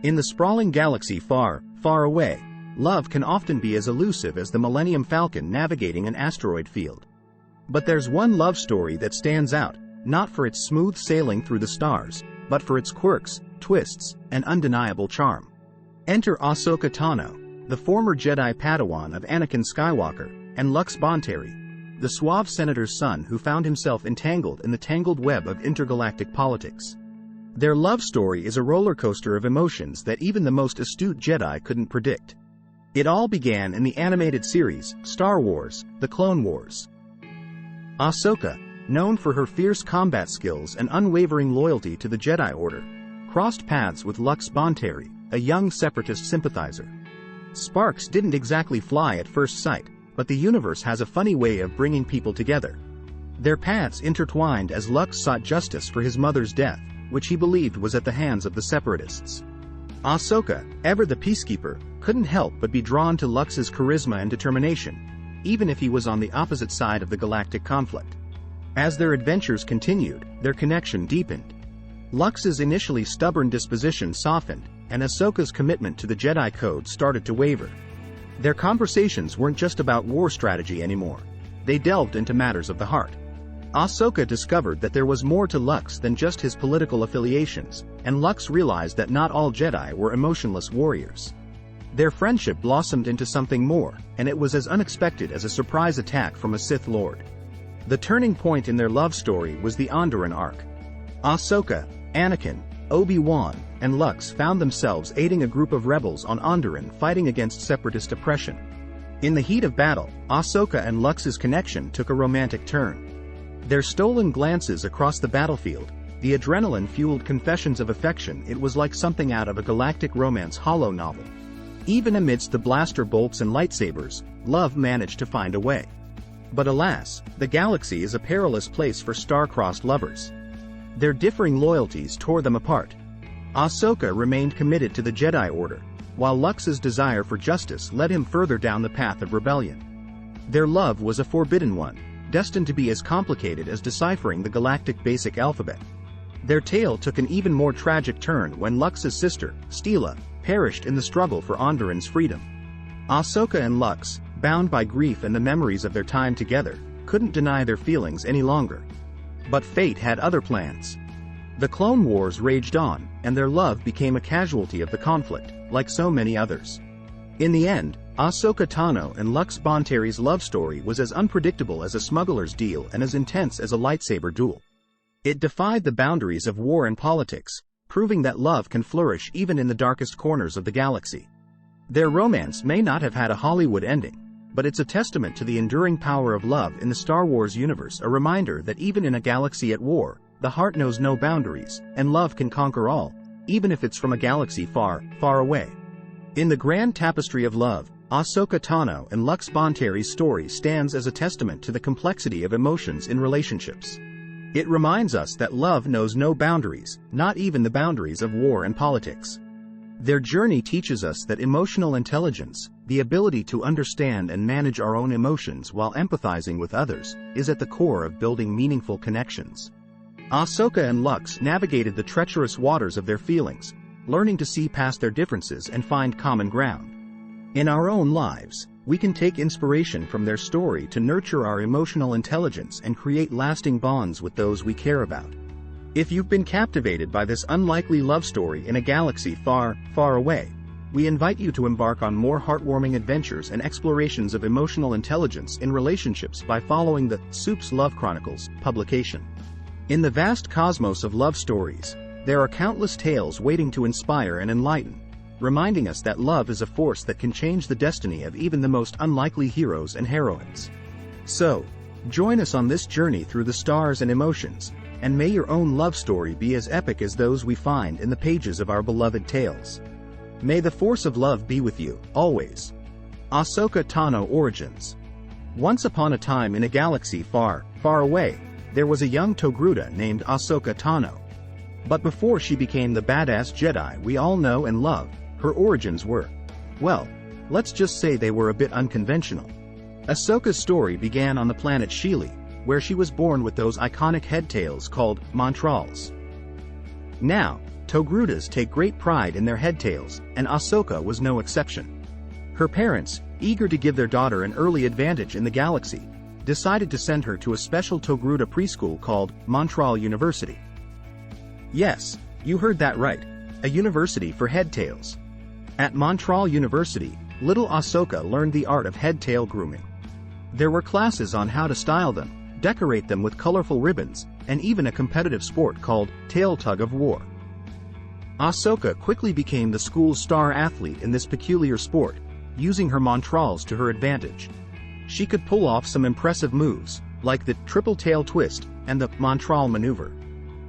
In the sprawling galaxy far, far away, love can often be as elusive as the Millennium Falcon navigating an asteroid field. But there's one love story that stands out, not for its smooth sailing through the stars, but for its quirks, twists, and undeniable charm. Enter Ahsoka Tano, the former Jedi Padawan of Anakin Skywalker, and Lux Bonteri, the suave senator's son who found himself entangled in the tangled web of intergalactic politics. Their love story is a roller coaster of emotions that even the most astute Jedi couldn't predict. It all began in the animated series, Star Wars: The Clone Wars. Ahsoka, known for her fierce combat skills and unwavering loyalty to the Jedi Order, crossed paths with Lux Bonteri, a young separatist sympathizer. Sparks didn't exactly fly at first sight, but the universe has a funny way of bringing people together. Their paths intertwined as Lux sought justice for his mother's death, which he believed was at the hands of the separatists. Ahsoka, ever the peacekeeper, couldn't help but be drawn to Lux's charisma and determination, even if he was on the opposite side of the galactic conflict. As their adventures continued, their connection deepened. Lux's initially stubborn disposition softened, and Ahsoka's commitment to the Jedi Code started to waver. Their conversations weren't just about war strategy anymore. They delved into matters of the heart. Ahsoka discovered that there was more to Lux than just his political affiliations, and Lux realized that not all Jedi were emotionless warriors. Their friendship blossomed into something more, and it was as unexpected as a surprise attack from a Sith Lord. The turning point in their love story was the Onderon arc. Ahsoka, Anakin, Obi-Wan, and Lux found themselves aiding a group of rebels on Onderon fighting against separatist oppression. In the heat of battle, Ahsoka and Lux's connection took a romantic turn. Their stolen glances across the battlefield, the adrenaline-fueled confessions of affection, it was like something out of a galactic romance holo novel. Even amidst the blaster bolts and lightsabers, love managed to find a way. But alas, the galaxy is a perilous place for star-crossed lovers. Their differing loyalties tore them apart. Ahsoka remained committed to the Jedi Order, while Lux's desire for justice led him further down the path of rebellion. Their love was a forbidden one, destined to be as complicated as deciphering the galactic basic alphabet. Their tale took an even more tragic turn when Lux's sister, Steela, perished in the struggle for Onderon's freedom. Ahsoka and Lux, bound by grief and the memories of their time together, couldn't deny their feelings any longer. But fate had other plans. The Clone Wars raged on, and their love became a casualty of the conflict, like so many others. In the end, Ahsoka Tano and Lux Bonteri's love story was as unpredictable as a smuggler's deal and as intense as a lightsaber duel. It defied the boundaries of war and politics, proving that love can flourish even in the darkest corners of the galaxy. Their romance may not have had a Hollywood ending, but it's a testament to the enduring power of love in the Star Wars universe, a reminder that even in a galaxy at war, the heart knows no boundaries, and love can conquer all, even if it's from a galaxy far, far away. In the grand tapestry of love, Ahsoka Tano and Lux Bonteri's story stands as a testament to the complexity of emotions in relationships. It reminds us that love knows no boundaries, not even the boundaries of war and politics. Their journey teaches us that emotional intelligence, the ability to understand and manage our own emotions while empathizing with others, is at the core of building meaningful connections. Ahsoka and Lux navigated the treacherous waters of their feelings, learning to see past their differences and find common ground. In our own lives, we can take inspiration from their story to nurture our emotional intelligence and create lasting bonds with those we care about. If you've been captivated by this unlikely love story in a galaxy far, far away, we invite you to embark on more heartwarming adventures and explorations of emotional intelligence in relationships by following the Supes Love Chronicles publication. In the vast cosmos of love stories, there are countless tales waiting to inspire and enlighten, reminding us that love is a force that can change the destiny of even the most unlikely heroes and heroines. So, join us on this journey through the stars and emotions, and may your own love story be as epic as those we find in the pages of our beloved tales. May the force of love be with you, always. Ahsoka Tano Origins. Once upon a time in a galaxy far, far away, there was a young Togruta named Ahsoka Tano. But before she became the badass Jedi we all know and love, her origins were, well, let's just say they were a bit unconventional. Ahsoka's story began on the planet Sheely, where she was born with those iconic head tails called Montrals. Now, Togrutas take great pride in their headtails, and Ahsoka was no exception. Her parents, eager to give their daughter an early advantage in the galaxy, decided to send her to a special Togruta preschool called Montral University. Yes, you heard that right, a university for headtails. At Montral University, little Ahsoka learned the art of headtail grooming. There were classes on how to style them, decorate them with colorful ribbons, and even a competitive sport called tail tug of war. Ahsoka quickly became the school's star athlete in this peculiar sport, using her Montrals to her advantage. She could pull off some impressive moves, like the triple tail twist and the Montral maneuver.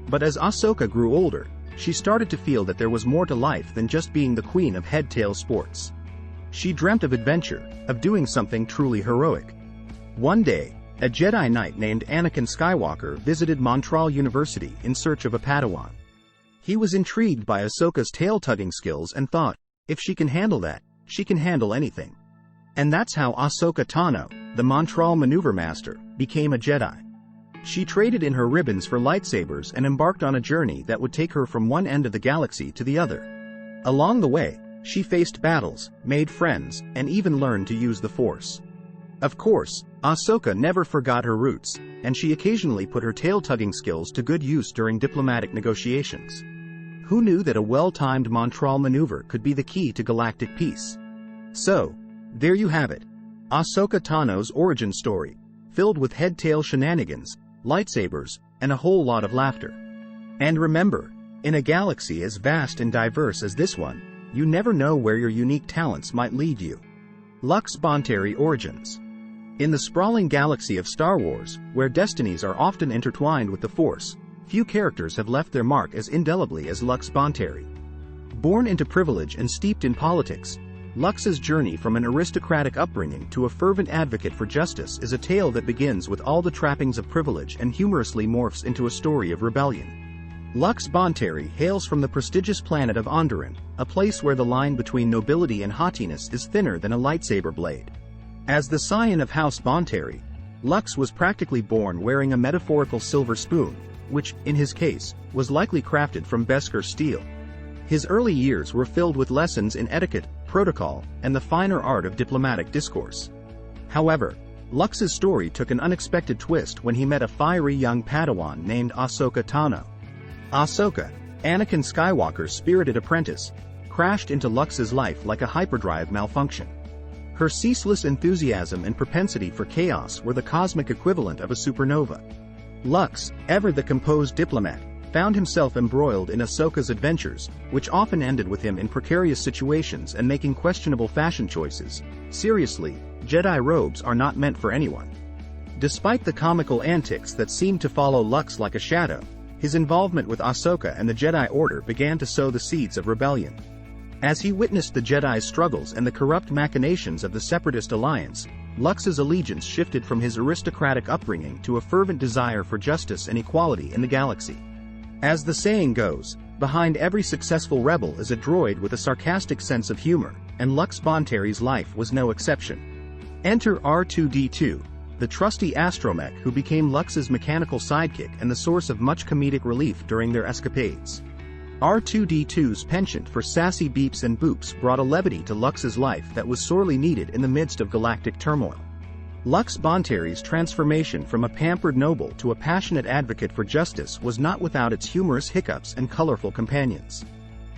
But as Ahsoka grew older, she started to feel that there was more to life than just being the queen of headtail sports. She dreamt of adventure, of doing something truly heroic. One day, a Jedi Knight named Anakin Skywalker visited Montral University in search of a Padawan. He was intrigued by Ahsoka's tail-tugging skills and thought, if she can handle that, she can handle anything. And that's how Ahsoka Tano, the Montral maneuver master, became a Jedi. She traded in her ribbons for lightsabers and embarked on a journey that would take her from one end of the galaxy to the other. Along the way, she faced battles, made friends, and even learned to use the Force. Of course, Ahsoka never forgot her roots, and she occasionally put her tail-tugging skills to good use during diplomatic negotiations. Who knew that a well-timed Montral maneuver could be the key to galactic peace? So, there you have it. Ahsoka Tano's origin story, filled with head-tail shenanigans, lightsabers, and a whole lot of laughter. And remember, in a galaxy as vast and diverse as this one, you never know where your unique talents might lead you. Lux Bonteri Origins. In the sprawling galaxy of Star Wars, where destinies are often intertwined with the Force, few characters have left their mark as indelibly as Lux Bonteri. Born into privilege and steeped in politics, Lux's journey from an aristocratic upbringing to a fervent advocate for justice is a tale that begins with all the trappings of privilege and humorously morphs into a story of rebellion. Lux Bonteri hails from the prestigious planet of Onderon, a place where the line between nobility and haughtiness is thinner than a lightsaber blade. As the scion of House Bonteri, Lux was practically born wearing a metaphorical silver spoon, which, in his case, was likely crafted from Beskar steel. His early years were filled with lessons in etiquette, protocol, and the finer art of diplomatic discourse. However, Lux's story took an unexpected twist when he met a fiery young Padawan named Ahsoka Tano. Ahsoka, Anakin Skywalker's spirited apprentice, crashed into Lux's life like a hyperdrive malfunction. Her ceaseless enthusiasm and propensity for chaos were the cosmic equivalent of a supernova. Lux, ever the composed diplomat, found himself embroiled in Ahsoka's adventures, which often ended with him in precarious situations and making questionable fashion choices. Seriously, Jedi robes are not meant for anyone. Despite the comical antics that seemed to follow Lux like a shadow, his involvement with Ahsoka and the Jedi Order began to sow the seeds of rebellion. As he witnessed the Jedi's struggles and the corrupt machinations of the Separatist alliance, Lux's allegiance shifted from his aristocratic upbringing to a fervent desire for justice and equality in the galaxy. As the saying goes, behind every successful rebel is a droid with a sarcastic sense of humor, and Lux Bonteri's life was no exception. Enter R2-D2, the trusty astromech who became Lux's mechanical sidekick and the source of much comedic relief during their escapades. R2-D2's penchant for sassy beeps and boops brought a levity to Lux's life that was sorely needed in the midst of galactic turmoil. Lux Bonteri's transformation from a pampered noble to a passionate advocate for justice was not without its humorous hiccups and colorful companions.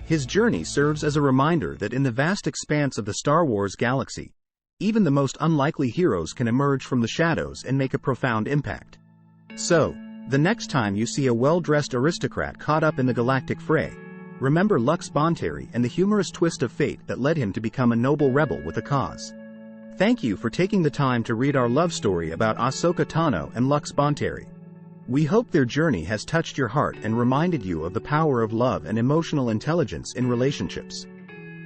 His journey serves as a reminder that in the vast expanse of the Star Wars galaxy, even the most unlikely heroes can emerge from the shadows and make a profound impact. So, the next time you see a well-dressed aristocrat caught up in the galactic fray, remember Lux Bonteri and the humorous twist of fate that led him to become a noble rebel with a cause. Thank you for taking the time to read our love story about Ahsoka Tano and Lux Bonteri. We hope their journey has touched your heart and reminded you of the power of love and emotional intelligence in relationships.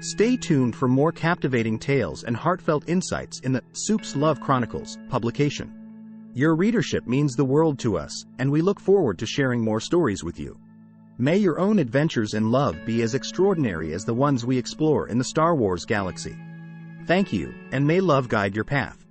Stay tuned for more captivating tales and heartfelt insights in the Supes Love Chronicles publication. Your readership means the world to us, and we look forward to sharing more stories with you. May your own adventures in love be as extraordinary as the ones we explore in the Star Wars galaxy. Thank you, and may love guide your path.